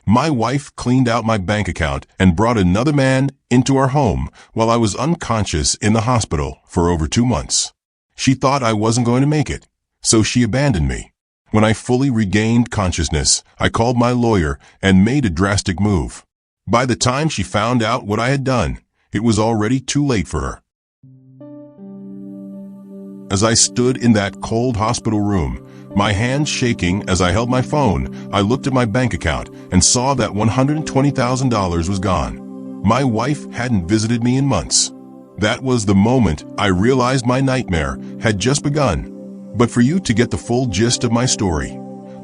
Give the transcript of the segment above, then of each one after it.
My wife cleaned out my bank account and brought another man into our home while I was unconscious in the hospital for over 2 months. She thought I wasn't going to make it, so she abandoned me. When I fully regained consciousness, I called my lawyer and made a drastic move. By the time she found out what I had done, it was already too late for her. As I stood in that cold hospital room, my hands shaking as I held my phone, I looked at my bank account and saw that $120,000 was gone. My wife hadn't visited me in months. That was the moment I realized my nightmare had just begun. But for you to get the full gist of my story,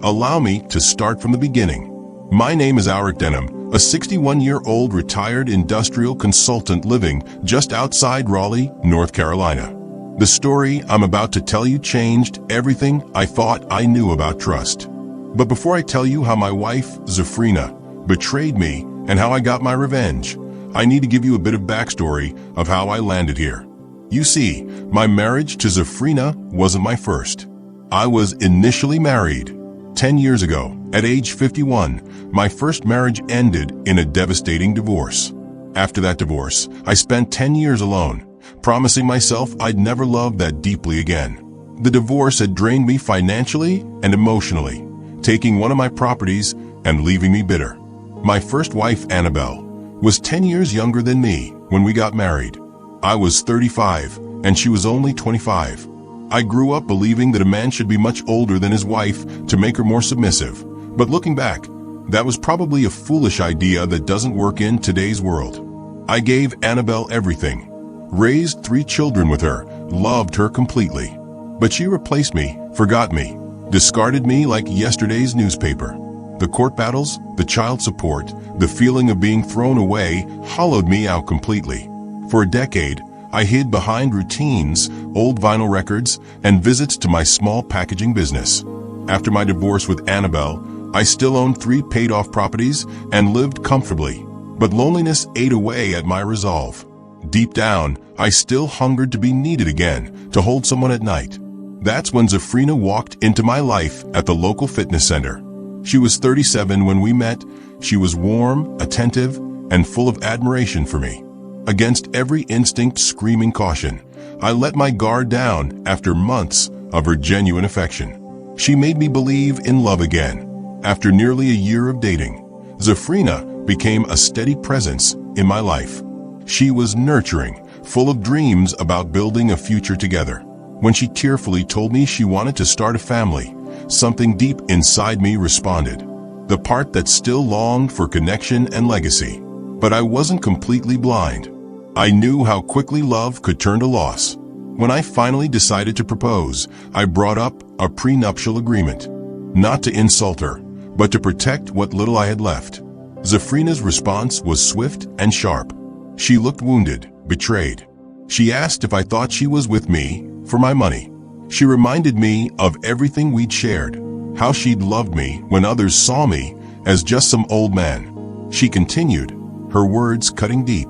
allow me to start from the beginning. My name is Auric Denham, a 61-year-old retired industrial consultant living just outside Raleigh, North Carolina. The story I'm about to tell you changed everything I thought I knew about trust. But before I tell you how my wife, Zafrina, betrayed me and how I got my revenge, I need to give you a bit of backstory of how I landed here. You see, my marriage to Zafrina wasn't my first. I was initially married 10 years ago. At age 51, my first marriage ended in a devastating divorce. After that divorce, I spent 10 years alone, promising myself I'd never love that deeply again. The divorce had drained me financially and emotionally, taking one of my properties and leaving me bitter. My first wife, Annabelle, was 10 years younger than me when we got married. I was 35 and she was only 25. I grew up believing that a man should be much older than his wife to make her more submissive. But looking back, that was probably a foolish idea that doesn't work in today's world. I gave Annabelle everything, raised 3 children with her, loved her completely. But she replaced me, forgot me, discarded me like yesterday's newspaper. The court battles, the child support, the feeling of being thrown away hollowed me out completely. For a decade, I hid behind routines, old vinyl records, and visits to my small packaging business. After my divorce with Annabelle, I still owned 3 paid-off properties and lived comfortably. But loneliness ate away at my resolve. Deep down, I still hungered to be needed again, to hold someone at night. That's when Zafrina walked into my life at the local fitness center. She was 37 when we met. She was warm, attentive, and full of admiration for me. Against every instinct screaming caution, I let my guard down after months of her genuine affection. She made me believe in love again. After nearly a year of dating, Zafrina became a steady presence in my life. She was nurturing, full of dreams about building a future together. When she tearfully told me she wanted to start a family, something deep inside me responded. The part that still longed for connection and legacy. But I wasn't completely blind. I knew how quickly love could turn to loss. When I finally decided to propose, I brought up a prenuptial agreement. Not to insult her, but to protect what little I had left. Zafrina's response was swift and sharp. She looked wounded, betrayed. She asked if I thought she was with me for my money. She reminded me of everything we'd shared, how she'd loved me when others saw me as just some old man. She continued, her words cutting deep.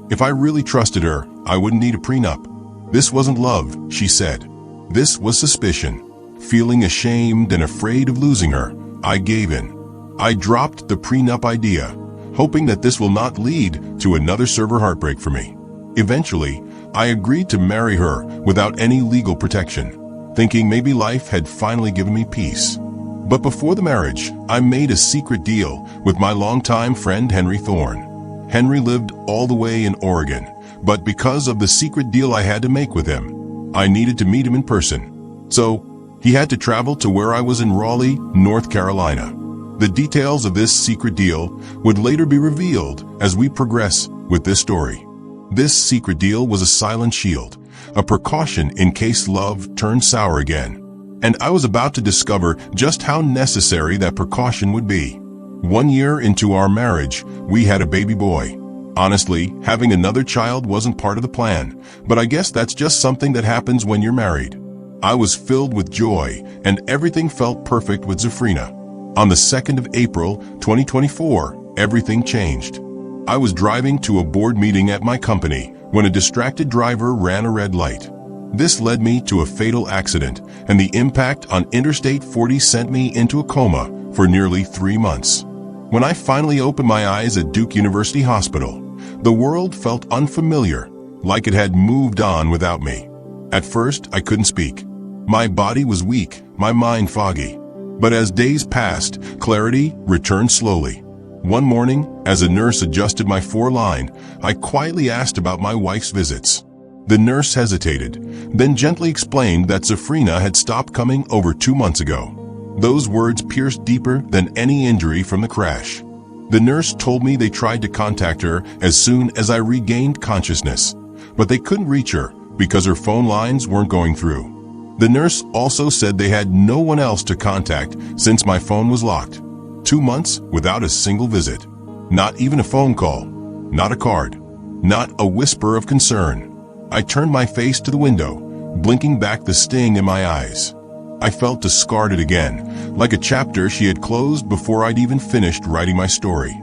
If I really trusted her, I wouldn't need a prenup. This wasn't love, she said. This was suspicion. Feeling ashamed and afraid of losing her, I gave in. I dropped the prenup idea, hoping that this will not lead to another server heartbreak for me. Eventually, I agreed to marry her without any legal protection, thinking maybe life had finally given me peace. But before the marriage, I made a secret deal with my longtime friend Henry Thorne. Henry lived all the way in Oregon, but because of the secret deal I had to make with him, I needed to meet him in person. So, he had to travel to where I was in Raleigh, North Carolina. The details of this secret deal would later be revealed as we progress with this story. This secret deal was a silent shield, a precaution in case love turned sour again. And I was about to discover just how necessary that precaution would be. 1 year into our marriage, we had a baby boy. Honestly, having another child wasn't part of the plan, but I guess that's just something that happens when you're married. I was filled with joy, and everything felt perfect with Zafrina. On the 2nd of April, 2024, everything changed. I was driving to a board meeting at my company when a distracted driver ran a red light. This led me to a fatal accident, and the impact on Interstate 40 sent me into a coma for nearly 3 months. When I finally opened my eyes at Duke University Hospital, the world felt unfamiliar, like it had moved on without me. At first, I couldn't speak. My body was weak, my mind foggy. But as days passed, clarity returned slowly. One morning, as a nurse adjusted my foreline, I quietly asked about my wife's visits. The nurse hesitated, then gently explained that Zafrina had stopped coming over 2 months ago. Those words pierced deeper than any injury from the crash. The nurse told me they tried to contact her as soon as I regained consciousness, but they couldn't reach her because her phone lines weren't going through. The nurse also said they had no one else to contact since my phone was locked. 2 months without a single visit. Not even a phone call. Not a card. Not a whisper of concern. I turned my face to the window, blinking back the sting in my eyes. I felt discarded again, like a chapter she had closed before I'd even finished writing my story.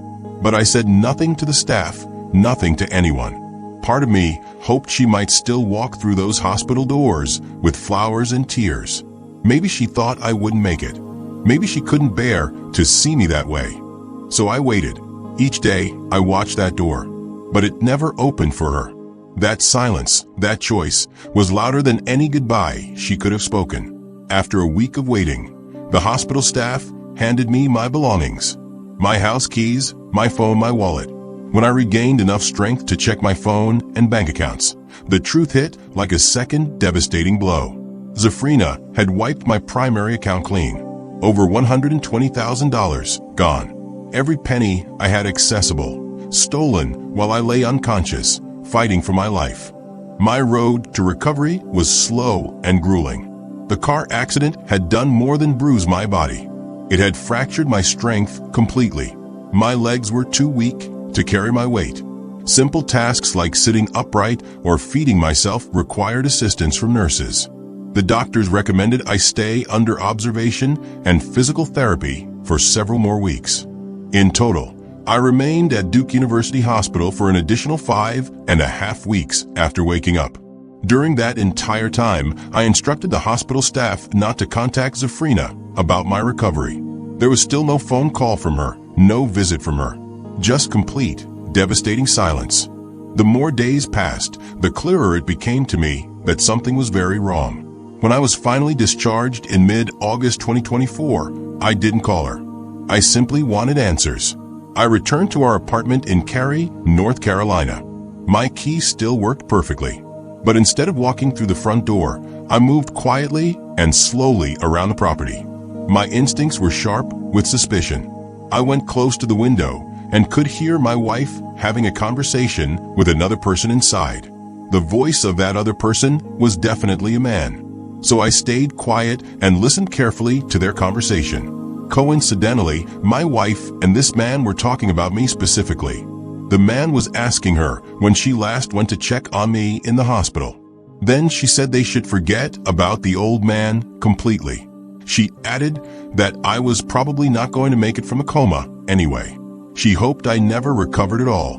But I said nothing to the staff, nothing to anyone. Part of me hoped she might still walk through those hospital doors with flowers and tears. Maybe she thought I wouldn't make it. Maybe she couldn't bear to see me that way. So I waited. Each day, I watched that door, but it never opened for her. That silence, that choice, was louder than any goodbye she could have spoken. After a week of waiting, the hospital staff handed me my belongings. My house keys, my phone, my wallet. When I regained enough strength to check my phone and bank accounts, the truth hit like a second devastating blow. Zafrina had wiped my primary account clean. Over $120,000 gone. Every penny I had accessible, stolen while I lay unconscious, fighting for my life. My road to recovery was slow and grueling. The car accident had done more than bruise my body. It had fractured my strength completely. My legs were too weak to carry my weight. Simple tasks like sitting upright or feeding myself required assistance from nurses. The doctors recommended I stay under observation and physical therapy for several more weeks. In total, I remained at Duke University Hospital for an additional 5.5 weeks after waking up. During that entire time, I instructed the hospital staff not to contact Zafrina about my recovery. There was still no phone call from her, no visit from her. Just complete, devastating silence. The more days passed, the clearer it became to me that something was very wrong. When I was finally discharged in mid-August 2024, I didn't call her. I simply wanted answers. I returned to our apartment in Cary, North Carolina. My key still worked perfectly. But instead of walking through the front door, I moved quietly and slowly around the property. My instincts were sharp with suspicion. I went close to the window and could hear my wife having a conversation with another person inside. The voice of that other person was definitely a man. So I stayed quiet and listened carefully to their conversation. Coincidentally, my wife and this man were talking about me specifically. The man was asking her when she last went to check on me in the hospital. Then she said they should forget about the old man completely. She added that I was probably not going to make it from a coma anyway. She hoped I never recovered at all.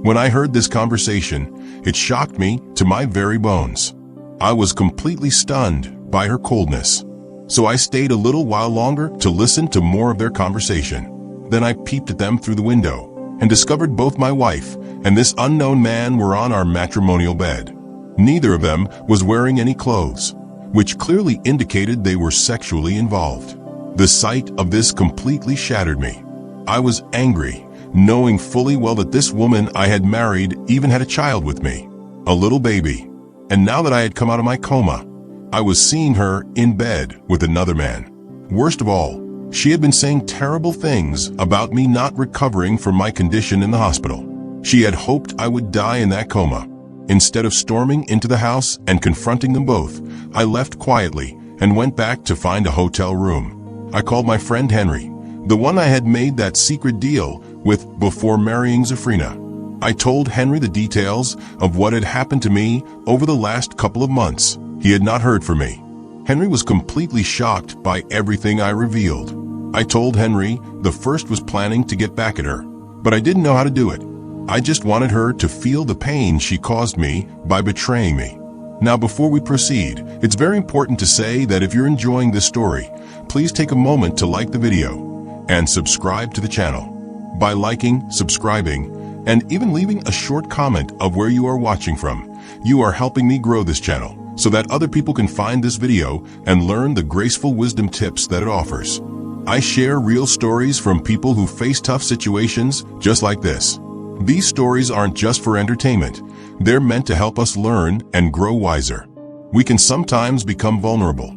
When I heard this conversation, it shocked me to my very bones. I was completely stunned by her coldness. So I stayed a little while longer to listen to more of their conversation. Then I peeped at them through the window and discovered both my wife and this unknown man were on our matrimonial bed. Neither of them was wearing any clothes, which clearly indicated they were sexually involved. The sight of this completely shattered me. I was angry, knowing fully well that this woman I had married even had a child with me, a little baby. And now that I had come out of my coma, I was seeing her in bed with another man. Worst of all, she had been saying terrible things about me not recovering from my condition in the hospital. She had hoped I would die in that coma. Instead of storming into the house and confronting them both, I left quietly and went back to find a hotel room. I called my friend Henry, the one I had made that secret deal with before marrying Zafrina. I told Henry the details of what had happened to me over the last couple of months. He had not heard from me. Henry was completely shocked by everything I revealed. I told Henry the first was planning to get back at her, but I didn't know how to do it. I just wanted her to feel the pain she caused me by betraying me. Now, before we proceed, it's very important to say that if you're enjoying this story, please take a moment to like the video and subscribe to the channel. By liking, subscribing, and even leaving a short comment of where you are watching from, you are helping me grow this channel so that other people can find this video and learn the graceful wisdom tips that it offers. I share real stories from people who face tough situations just like this. These stories aren't just for entertainment. They're meant to help us learn and grow wiser. We can sometimes become vulnerable,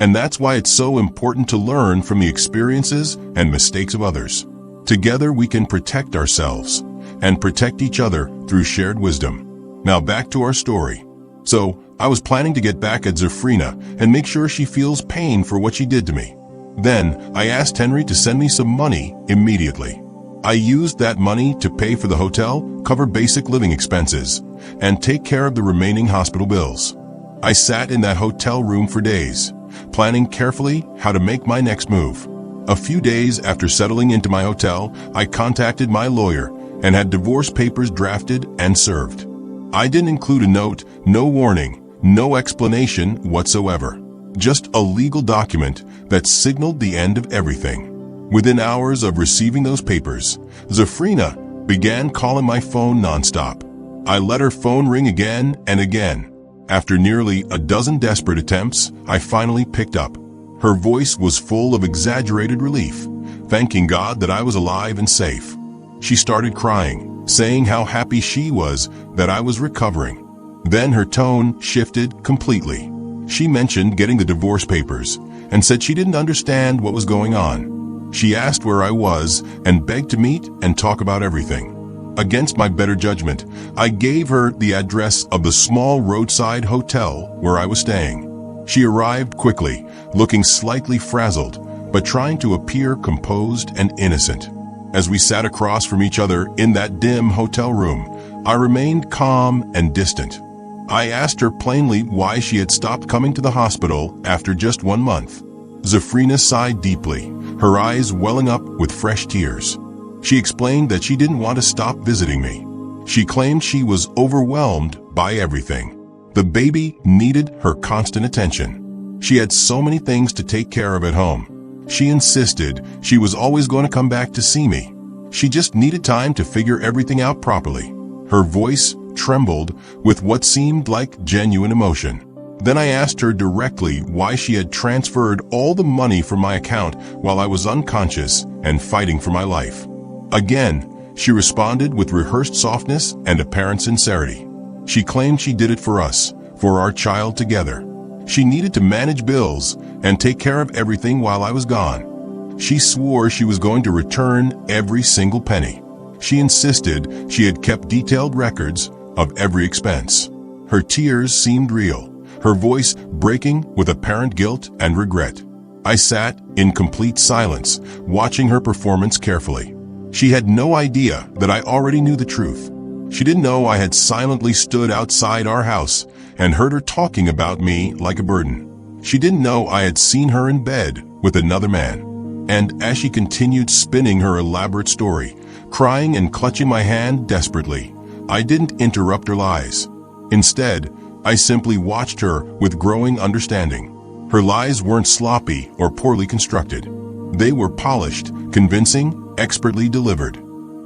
and that's why it's so important to learn from the experiences and mistakes of others. Together we can protect ourselves and protect each other through shared wisdom. Now back to our story. So, I was planning to get back at Zafrina and make sure she feels pain for what she did to me. Then, I asked Henry to send me some money immediately. I used that money to pay for the hotel, cover basic living expenses, and take care of the remaining hospital bills. I sat in that hotel room for days, planning carefully how to make my next move. A few days after settling into my hotel, I contacted my lawyer and had divorce papers drafted and served. I didn't include a note, no warning, no explanation whatsoever. Just a legal document that signaled the end of everything. Within hours of receiving those papers, Zafrina began calling my phone nonstop. I let her phone ring again and again. After nearly a dozen desperate attempts, I finally picked up. Her voice was full of exaggerated relief, thanking God that I was alive and safe. She started crying, saying how happy she was that I was recovering. Then her tone shifted completely. She mentioned getting the divorce papers and said she didn't understand what was going on. She asked where I was and begged to meet and talk about everything. Against my better judgment, I gave her the address of the small roadside hotel where I was staying. She arrived quickly, looking slightly frazzled, but trying to appear composed and innocent. As we sat across from each other in that dim hotel room, I remained calm and distant. I asked her plainly why she had stopped coming to the hospital after just 1 month. Zafrina sighed deeply, her eyes welling up with fresh tears. She explained that she didn't want to stop visiting me. She claimed she was overwhelmed by everything. The baby needed her constant attention. She had so many things to take care of at home. She insisted she was always going to come back to see me. She just needed time to figure everything out properly. Her voice trembled with what seemed like genuine emotion. Then I asked her directly why she had transferred all the money from my account while I was unconscious and fighting for my life. Again, she responded with rehearsed softness and apparent sincerity. She claimed she did it for us, for our child together. She needed to manage bills and take care of everything while I was gone. She swore she was going to return every single penny. She insisted she had kept detailed records of every expense. Her tears seemed real, her voice breaking with apparent guilt and regret. I sat in complete silence, watching her performance carefully. She had no idea that I already knew the truth. She didn't know I had silently stood outside our house and heard her talking about me like a burden. She didn't know I had seen her in bed with another man. And as she continued spinning her elaborate story, crying and clutching my hand desperately, I didn't interrupt her lies. Instead, I simply watched her with growing understanding. Her lies weren't sloppy or poorly constructed. They were polished, convincing, expertly delivered.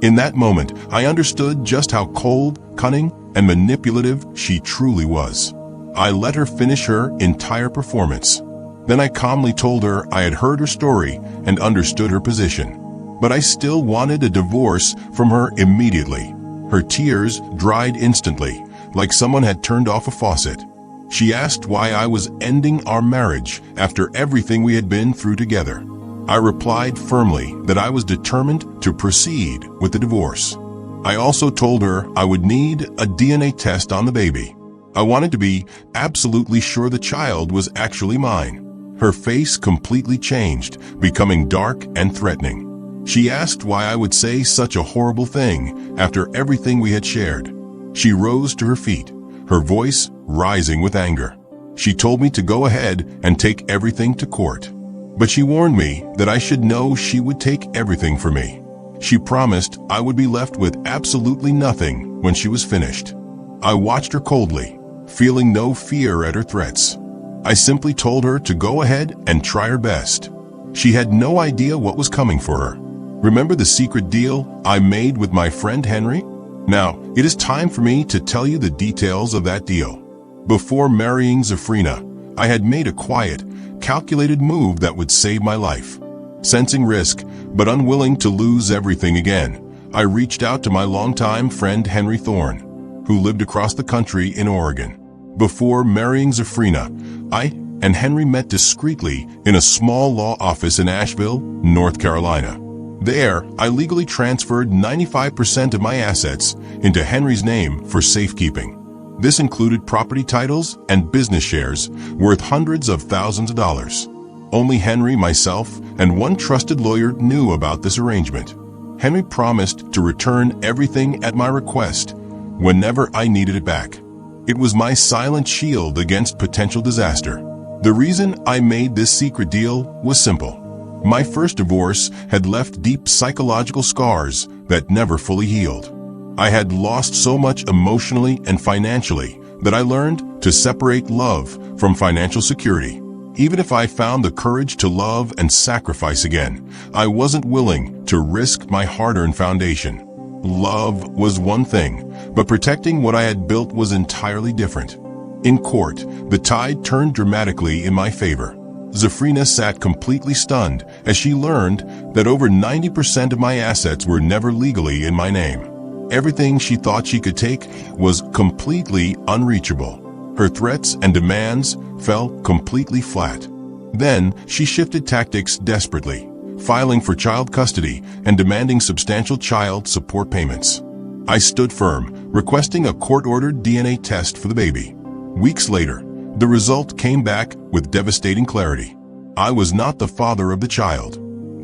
In that moment, I understood just how cold, cunning, and manipulative she truly was. I let her finish her entire performance. Then I calmly told her I had heard her story and understood her position. But I still wanted a divorce from her immediately. Her tears dried instantly, like someone had turned off a faucet. She asked why I was ending our marriage after everything we had been through together. I replied firmly that I was determined to proceed with the divorce. I also told her I would need a DNA test on the baby. I wanted to be absolutely sure the child was actually mine. Her face completely changed, becoming dark and threatening. She asked why I would say such a horrible thing after everything we had shared. She rose to her feet, her voice rising with anger. She told me to go ahead and take everything to court. But she warned me that I should know she would take everything for me. She promised I would be left with absolutely nothing when she was finished. I watched her coldly, feeling no fear at her threats. I simply told her to go ahead and try her best. She had no idea what was coming for her. Remember the secret deal I made with my friend Henry? Now, it is time for me to tell you the details of that deal. Before marrying Zafrina, I had made a quiet, calculated move that would save my life. Sensing risk, but unwilling to lose everything again, I reached out to my longtime friend Henry Thorne, who lived across the country in Oregon. Before marrying Zafrina, I and Henry met discreetly in a small law office in Asheville, North Carolina. There, I legally transferred 95% of my assets into Henry's name for safekeeping. This included property titles and business shares worth hundreds of thousands of dollars. Only Henry, myself, and one trusted lawyer knew about this arrangement. Henry promised to return everything at my request whenever I needed it back. It was my silent shield against potential disaster. The reason I made this secret deal was simple. My first divorce had left deep psychological scars that never fully healed. I had lost so much emotionally and financially that I learned to separate love from financial security. Even if I found the courage to love and sacrifice again, I wasn't willing to risk my hard-earned foundation. Love was one thing, but protecting what I had built was entirely different. In court, the tide turned dramatically in my favor. Zafrina sat completely stunned as she learned that over 90% of my assets were never legally in my name. Everything she thought she could take was completely unreachable. Her threats and demands fell completely flat. Then she shifted tactics desperately, filing for child custody and demanding substantial child support payments. I stood firm, requesting a court-ordered DNA test for the baby. Weeks later, the result came back with devastating clarity. I was not the father of the child.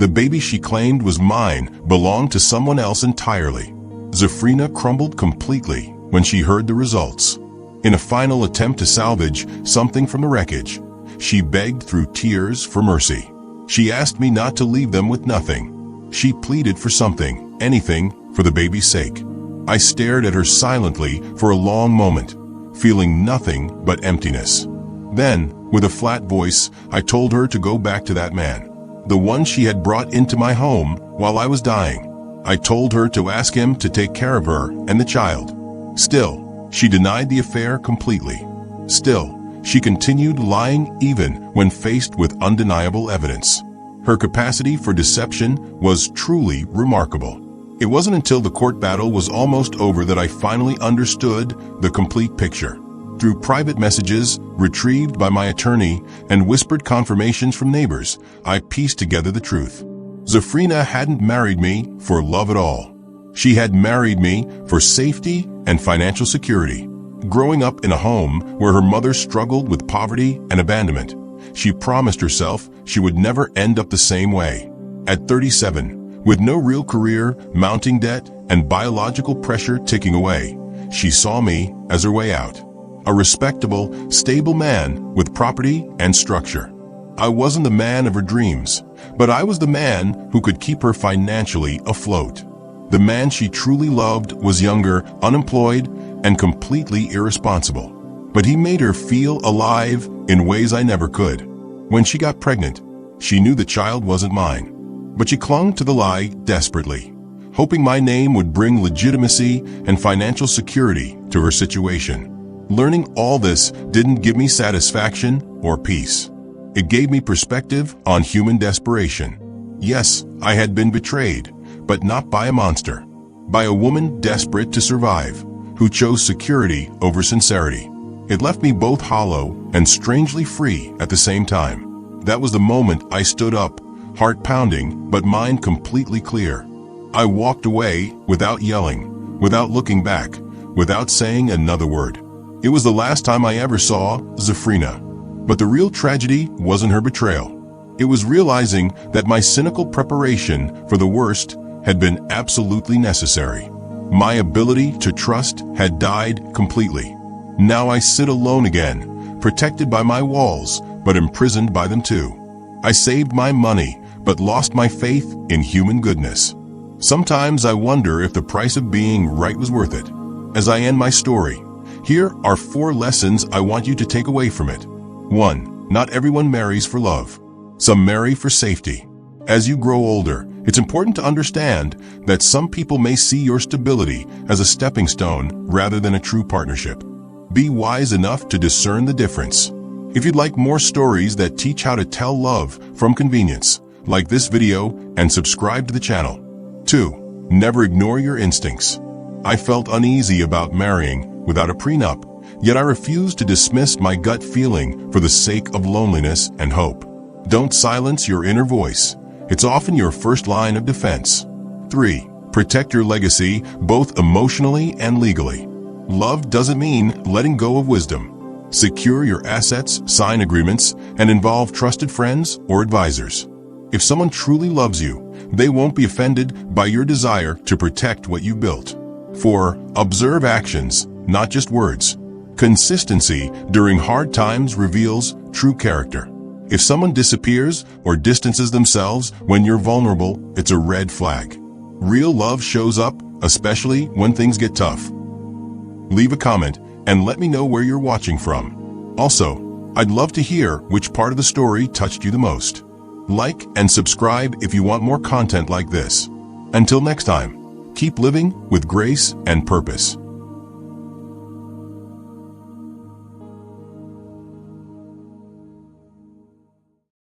The baby she claimed was mine belonged to someone else entirely. Zafrina crumbled completely when she heard the results. In a final attempt to salvage something from the wreckage, she begged through tears for mercy. She asked me not to leave them with nothing. She pleaded for something, anything, for the baby's sake. I stared at her silently for a long moment, feeling nothing but emptiness. Then, with a flat voice, I told her to go back to that man, the one she had brought into my home while I was dying. I told her to ask him to take care of her and the child. Still, she denied the affair completely. Still, she continued lying even when faced with undeniable evidence. Her capacity for deception was truly remarkable. It wasn't until the court battle was almost over that I finally understood the complete picture. Through private messages retrieved by my attorney and whispered confirmations from neighbors, I pieced together the truth. Zafrina hadn't married me for love at all. She had married me for safety and financial security. Growing up in a home where her mother struggled with poverty and abandonment, she promised herself she would never end up the same way. At 37, with no real career, mounting debt, and biological pressure ticking away, she saw me as her way out. A respectable, stable man with property and structure. I wasn't the man of her dreams, but I was the man who could keep her financially afloat. The man she truly loved was younger, unemployed, and completely irresponsible. But he made her feel alive in ways I never could. When she got pregnant, she knew the child wasn't mine, but she clung to the lie desperately, hoping my name would bring legitimacy and financial security to her situation. Learning all this didn't give me satisfaction or peace. It gave me perspective on human desperation. Yes, I had been betrayed, but not by a monster. By a woman desperate to survive, who chose security over sincerity. It left me both hollow and strangely free at the same time. That was the moment I stood up, heart pounding, but mind completely clear. I walked away without yelling, without looking back, without saying another word. It was the last time I ever saw Zafrina. But the real tragedy wasn't her betrayal. It was realizing that my cynical preparation for the worst had been absolutely necessary. My ability to trust had died completely. Now I sit alone again, protected by my walls, but imprisoned by them too. I saved my money, but lost my faith in human goodness. Sometimes I wonder if the price of being right was worth it. As I end my story, here are 4 lessons I want you to take away from it. 1. Not everyone marries for love. Some marry for safety. As you grow older, It's important to understand that some people may see your stability as a stepping stone rather than a true partnership. Be wise enough to discern the difference. If you'd like more stories that teach how to tell love from convenience, like this video and subscribe to the channel. 2. Never ignore your instincts. I felt uneasy about marrying without a prenup, yet I refused to dismiss my gut feeling for the sake of loneliness and hope. Don't silence your inner voice. It's often your first line of defense. 3. Protect your legacy, both emotionally and legally. Love doesn't mean letting go of wisdom. Secure your assets, sign agreements, and involve trusted friends or advisors. If someone truly loves you, they won't be offended by your desire to protect what you built. 4. Observe actions, not just words. Consistency during hard times reveals true character. If someone disappears or distances themselves when you're vulnerable, it's a red flag. Real love shows up, especially when things get tough. Leave a comment and let me know where you're watching from. Also, I'd love to hear which part of the story touched you the most. Like and subscribe if you want more content like this. Until next time, keep living with grace and purpose.